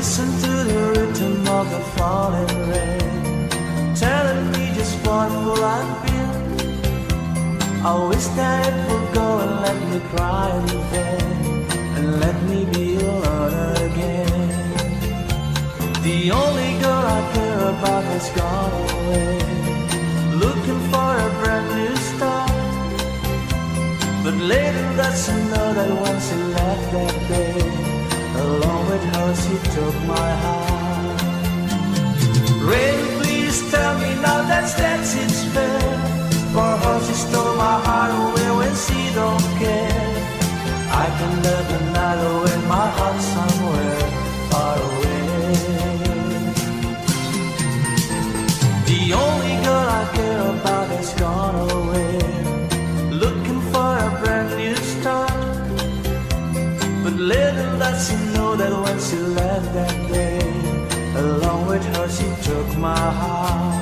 Listen to the rhythm of the falling rain, telling me just what will I feel. I wish that it would go and let me cry in vain, and let me be alone again. The only girl I care about has gone away, looking for a brand new start. But later that's to know that when she left that day, along with her she took my heart. Rain, please tell me now that it's fair. For her she stole my heart away when she don't care. I can live another with my heart somewhere far away. The only girl I care about has gone away, looking for a brand new start. But little does she know that when she left that day, along with her she took my heart.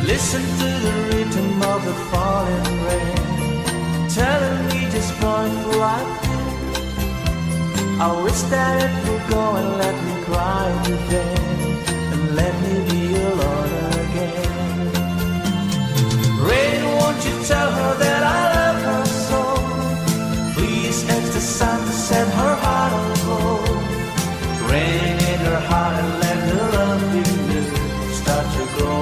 Listen to the rhythm of the falling rain, telling me just what will I feel. I wish that it would go and let me cry in vain, and let me be alone again. Rain, won't you tell her that I love her so? Please ask the sun to set her heart on gold. Rain in her heart and let her love be new start to grow.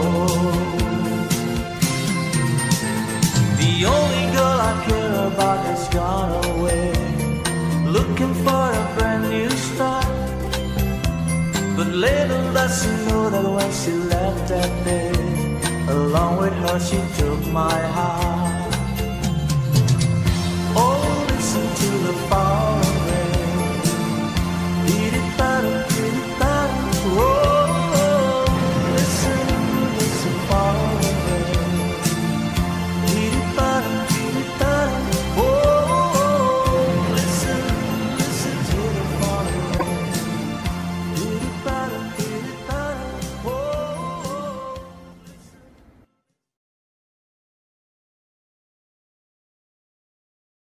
The only girl I care about has gone away, looking for a brand new start. But little does she know that when she left that day, along with her she took my heart.